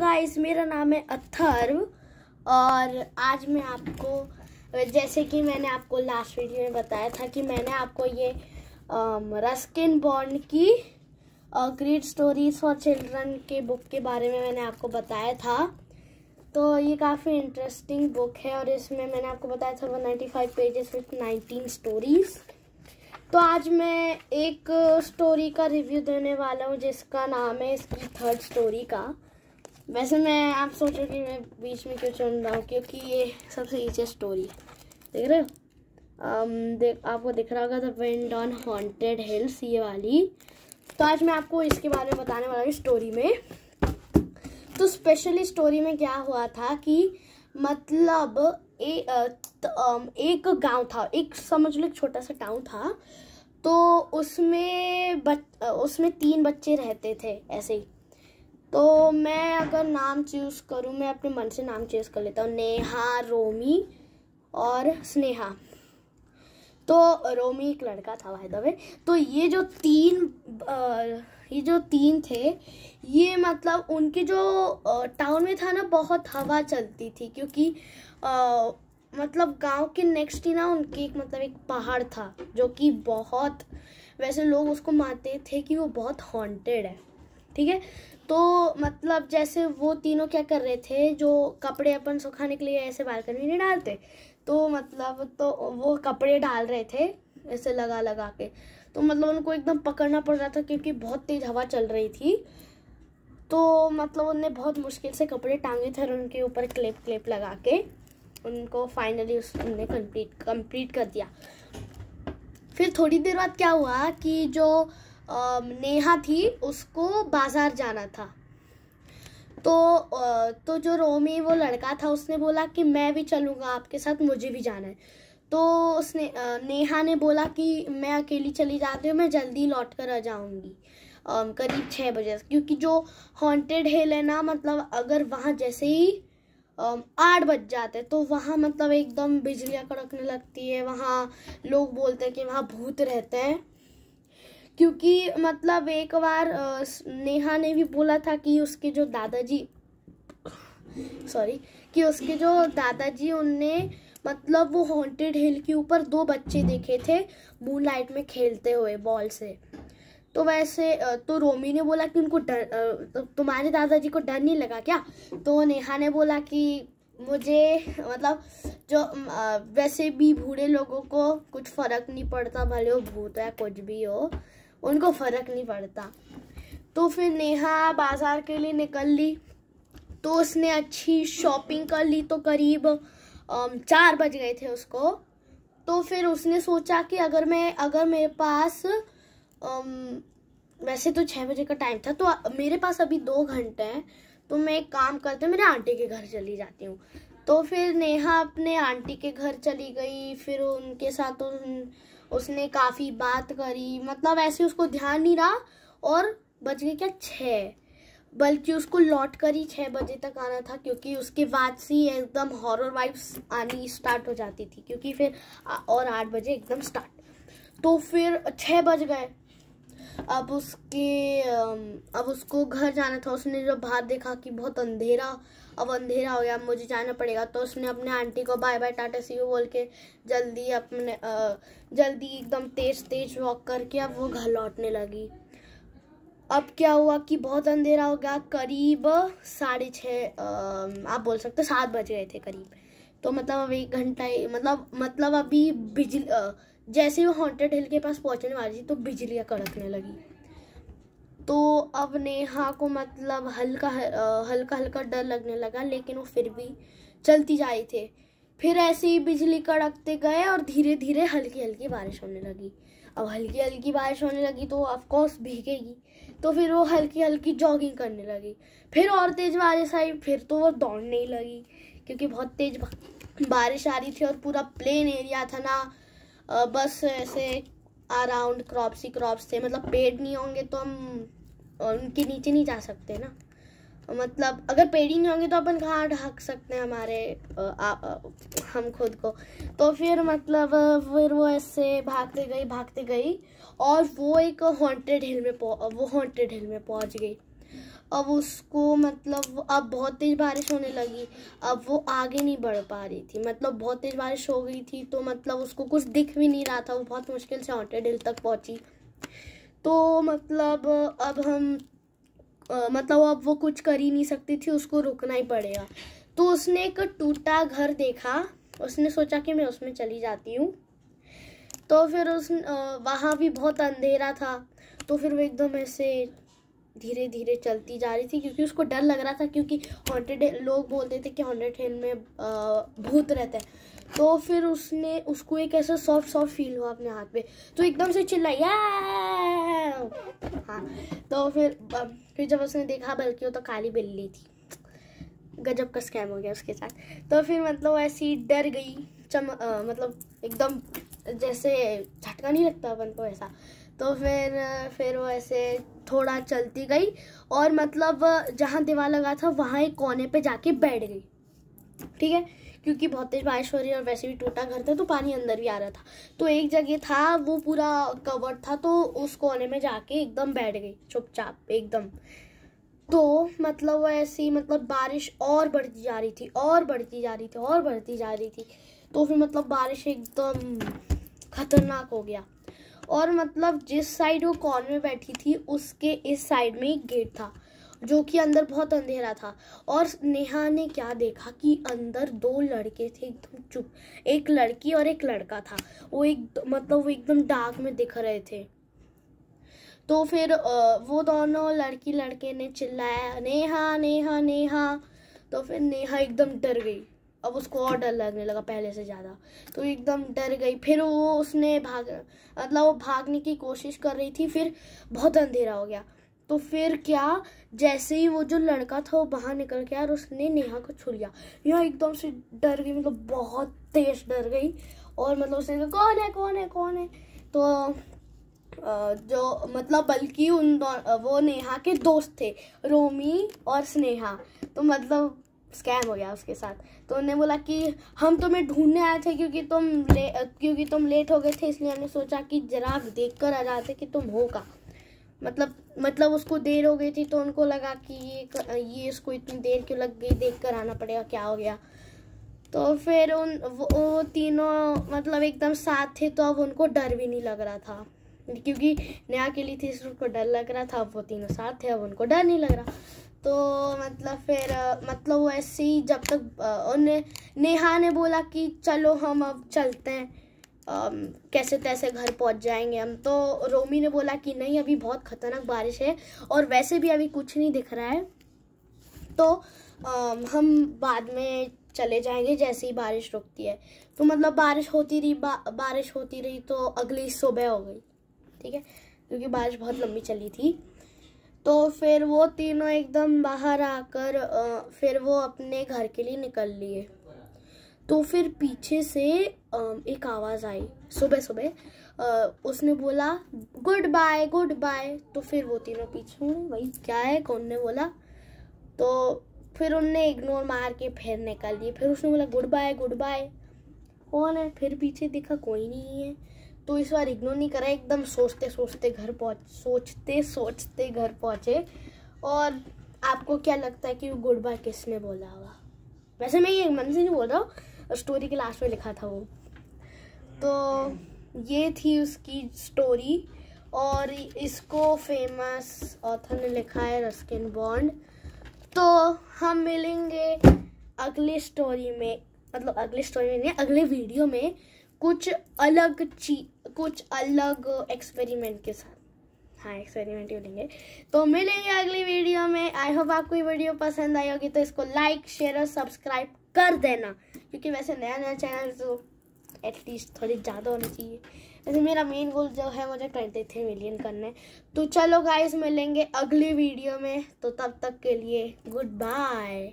Guys, मेरा नाम है अथर्व और आज मैं आपको, जैसे कि मैंने आपको लास्ट वीडियो में बताया था कि मैंने आपको ये रस्किन बॉन्ड की ग्रेट स्टोरीज फॉर चिल्ड्रन के बुक के बारे में मैंने आपको बताया था। तो ये काफ़ी इंटरेस्टिंग बुक है और इसमें मैंने आपको बताया था 195 पेजेस विथ 19 स्टोरीज। तो आज मैं एक स्टोरी का रिव्यू देने वाला हूँ जिसका नाम है इसकी थर्ड स्टोरी का। वैसे मैं आप सोचो कि मैं बीच में क्यों चुन रहा हूँ, क्योंकि ये सबसे ईजीएस्ट स्टोरी है। देख रहे हो, आपको दिख रहा होगा the wind on haunted hills, ये वाली। तो आज मैं आपको इसके बारे में बताने वाला हूँ स्टोरी में। तो स्पेशली स्टोरी में क्या हुआ था कि मतलब एक गांव था, एक समझ लो एक छोटा सा टाउन था। तो उसमें 3 बच्चे रहते थे ऐसे ही। तो मैं अगर नाम चूज़ करूँ, मैं अपने मन से नाम चूज़ कर लेता हूँ, नेहा, रोमी और स्नेहा। तो रोमी एक लड़का था बाय द वे। तो ये जो तीन थे, ये मतलब उनके जो टाउन में था ना, बहुत हवा चलती थी, क्योंकि मतलब गांव के नेक्स्ट ही ना उनके एक पहाड़ था जो कि बहुत, वैसे लोग उसको मानते थे कि वो बहुत हॉन्टेड है, ठीक है। तो मतलब जैसे वो तीनों क्या कर रहे थे, जो कपड़े अपन सुखाने के लिए ऐसे बालकनी में डालते, तो मतलब तो वो कपड़े डाल रहे थे ऐसे लगा लगा के। तो मतलब उनको एकदम पकड़ना पड़ रहा था क्योंकि बहुत तेज हवा चल रही थी। तो मतलब उन्हें बहुत मुश्किल से कपड़े टांगे थे और उनके ऊपर क्लिप लगा के उनको फाइनली उन्होंने कंप्लीट कर दिया। फिर थोड़ी देर बाद क्या हुआ कि जो नेहा थी उसको बाजार जाना था। तो जो रोमी वो लड़का था, उसने बोला कि मैं भी चलूँगा आपके साथ, मुझे भी जाना है। तो उसने नेहा ने बोला कि मैं अकेली चली जाती हूँ, मैं जल्दी लौट कर आ जाऊँगी करीब 6 बजे, क्योंकि जो हॉन्टेड हिल है ना, मतलब अगर वहाँ जैसे ही 8 बज जाते तो वहाँ मतलब एकदम बिजलियाँ कड़कने लगती है। वहाँ लोग बोलते हैं कि वहाँ भूत रहते हैं, क्योंकि मतलब एक बार नेहा ने भी बोला था कि उसके जो दादाजी उनने मतलब वो हॉन्टेड हिल के ऊपर 2 बच्चे देखे थे मून लाइट में खेलते हुए बॉल से। तो वैसे तो रोमी ने बोला कि उनको तुम्हारे दादाजी को डर नहीं लगा क्या? तो नेहा ने बोला कि मुझे मतलब जो वैसे भी बूढ़े लोगों को कुछ फर्क नहीं पड़ता, भले वो भूत या कुछ भी हो, उनको फर्क नहीं पड़ता। तो फिर नेहा बाजार के लिए निकल ली। तो उसने अच्छी शॉपिंग कर ली। तो करीब 4 बज गए थे उसको। तो फिर उसने सोचा कि अगर मेरे पास वैसे तो 6 बजे का टाइम था, तो मेरे पास अभी 2 घंटे हैं, तो मैं एक काम करती हूँ, मेरे आंटी के घर चली जाती हूँ। तो फिर नेहा अपने आंटी के घर चली गई। फिर उनके साथ उसने काफ़ी बात करी, मतलब ऐसे उसको ध्यान नहीं रहा और बज गए क्या 6, बल्कि उसको लौट कर ही 6 बजे तक आना था, क्योंकि उसके बाद से एकदम हॉरर वाइब्स आनी स्टार्ट हो जाती थी, क्योंकि फिर और 8 बजे एकदम स्टार्ट। तो फिर 6 बज गए। अब उसको घर जाना था। उसने जब बाहर देखा कि बहुत अंधेरा हो गया, अब मुझे जाना पड़ेगा। तो उसने अपने आंटी को bye bye tata see you बोल के जल्दी एकदम तेज वॉक करके अब वो घर लौटने लगी। अब क्या हुआ कि बहुत अंधेरा हो गया, करीब 6:30 आप बोल सकते 7 बज गए थे करीब। तो मतलब अब 1 घंटा मतलब अभी बिजली जैसे वो हॉन्टेड हिल के पास पहुंचने वाली थी तो बिजलियाँ कड़कने लगी। तो अब नेहा को मतलब हल्का डर लगने लगा, लेकिन वो फिर भी चलती जा रही थी। फिर ऐसे ही बिजली कड़कते गए और धीरे धीरे हल्की हल्की बारिश होने लगी। अब हल्की हल्की बारिश होने लगी तो ऑफकोर्स भीगेगी। तो फिर वो हल्की हल्की जॉगिंग करने लगी। फिर और तेज बारिश आई, फिर तो वो दौड़ने ही लगी, क्योंकि बहुत तेज बारिश आ रही थी और पूरा प्लेन एरिया था ना, बस ऐसे अराउंड क्रॉप्स थे। मतलब पेड़ नहीं होंगे तो हम उनके नीचे नहीं जा सकते ना, मतलब अगर पेड़ ही नहीं होंगे तो अपन कहाँ ढक सकते हैं हम खुद को। तो फिर मतलब फिर वो ऐसे भागते गई और वो एक हॉन्टेड हिल में पहुंच गई। अब उसको मतलब अब बहुत तेज बारिश होने लगी। अब वो आगे नहीं बढ़ पा रही थी, मतलब बहुत तेज बारिश हो गई थी, तो मतलब उसको कुछ दिख भी नहीं रहा था। वो बहुत मुश्किल से हॉन्टेड हिल तक पहुंची। तो मतलब अब हम मतलब अब वो कुछ कर ही नहीं सकती थी, उसको रुकना ही पड़ेगा। तो उसने एक टूटा घर देखा, उसने सोचा कि मैं उसमें चली जाती हूँ। तो फिर वहाँ भी बहुत अंधेरा था। तो फिर वो एकदम ऐसे धीरे धीरे चलती जा रही थी, क्योंकि उसको डर लग रहा था, क्योंकि हॉन्टेड लोग बोलते थे कि हॉन्टेड हिल में भूत रहता है। तो फिर उसको एक ऐसा सॉफ्ट फील हुआ अपने हाथ पे, तो एकदम से चिल्लाई हाँ। तो फिर जब उसने देखा, बल्कि वो तो काली बिल्ली थी। गजब का स्कैम हो गया उसके साथ। तो फिर मतलब ऐसी डर गई, मतलब एकदम जैसे झटका नहीं लगता अपन को ऐसा। तो फिर वो ऐसे थोड़ा चलती गई, और मतलब जहाँ दीवार लगा था वहाँ एक कोने पे जाके बैठ गई। ठीक है, क्योंकि बहुत तेज बारिश हो रही है और वैसे भी टूटा घर था, तो पानी अंदर भी आ रहा था। तो एक जगह था, वो पूरा कवर्ड था, तो उस कोने में जाके एकदम बैठ गई चुपचाप एकदम। तो मतलब वो ऐसी मतलब बारिश और बढ़ती जा रही थी, और बढ़ती जा रही थी, और बढ़ती जा रही थी। तो फिर मतलब बारिश एकदम खतरनाक हो गया। और मतलब जिस साइड वो कॉर्नर में बैठी थी, उसके इस साइड में एक गेट था, जो कि अंदर बहुत अंधेरा था। और नेहा ने क्या देखा कि अंदर दो लड़के थे एकदम चुप, एक लड़की और एक लड़का था। वो एकदम डार्क में दिख रहे थे। तो फिर वो दोनों लड़की लड़के ने चिल्लाया नेहा नेहा नेहा। तो फिर नेहा एकदम डर गई, अब उसको और डर लगने लगा पहले से ज़्यादा। तो एकदम डर गई। फिर उसने वो भागने की कोशिश कर रही थी। फिर बहुत अंधेरा हो गया। तो फिर क्या, जैसे ही वो जो लड़का था वो बाहर निकल गया और उसने नेहा को छू लिया, नेहा एकदम से डर गई, मतलब बहुत तेज डर गई। और मतलब उसने कहा कौन है कौन है कौन है। तो जो मतलब बल्कि वो नेहा के दोस्त थे, रोमी और स्नेहा। तो मतलब स्कैम हो गया उसके साथ। तो उन्होंने बोला कि हम तुम्हें ढूंढने आए थे, क्योंकि तुम लेट हो गए थे, इसलिए हमने सोचा कि जरा देख कर आ जाते कि तुम हो का। मतलब उसको देर हो गई थी, तो उनको लगा कि ये इसको इतनी देर क्यों लग गई, देख कर आना पड़ेगा क्या हो गया। तो फिर वो तीनों मतलब एकदम साथ थे, तो अब उनको डर भी नहीं लग रहा था, क्योंकि नेहा के लिए थी, उसको डर लग रहा था। अब वो तीनों साथ थे, अब उनको डर नहीं लग रहा। तो मतलब फिर मतलब वो ऐसे ही जब तक नेहा ने बोला कि चलो हम अब चलते हैं, कैसे तैसे घर पहुंच जाएंगे हम। तो रोमी ने बोला कि नहीं, अभी बहुत खतरनाक बारिश है और वैसे भी अभी कुछ नहीं दिख रहा है, तो हम बाद में चले जाएंगे जैसे ही बारिश रुकती है। तो मतलब बारिश होती रही तो अगली सुबह हो गई। ठीक है, क्योंकि बारिश बहुत लंबी चली थी। तो फिर वो तीनों एकदम बाहर आकर फिर वो अपने घर के लिए निकल लिए। तो फिर पीछे से एक आवाज़ आई सुबह सुबह। उसने बोला गुड बाय गुड बाय। तो फिर वो तीनों पीछे हुए, वही क्या है, कौन ने बोला। तो फिर उनने इग्नोर मार के फिर निकल लिए। फिर उसने बोला गुड बाय गुड बाय, कौन है। फिर पीछे देखा कोई नहीं है। तो इस बार इग्नोर नहीं करा, एकदम सोचते सोचते घर पहुंचे। और आपको क्या लगता है कि गुड बाय किसने बोला होगा? वैसे मैं ये मन से नहीं बोल रहा हूँ, स्टोरी के लास्ट में लिखा था वो। तो ये थी उसकी स्टोरी, और इसको फेमस ऑथर ने लिखा है रस्किन बॉन्ड। तो हम मिलेंगे अगले स्टोरी में, मतलब अगले वीडियो में कुछ अलग एक्सपेरिमेंट के साथ। हाँ, एक्सपेरिमेंट ही लेंगे। तो मिलेंगे अगली वीडियो में। आई होप आपको ये वीडियो पसंद आई होगी, तो इसको लाइक शेयर और सब्सक्राइब कर देना, क्योंकि वैसे नया चैनल तो एटलीस्ट थोड़ी ज़्यादा होना चाहिए। वैसे मेरा मेन गोल जो है मुझे 23 मिलियन करने। तो चलो गाइस, मिलेंगे अगली वीडियो में। तो तब तक के लिए गुड बाय।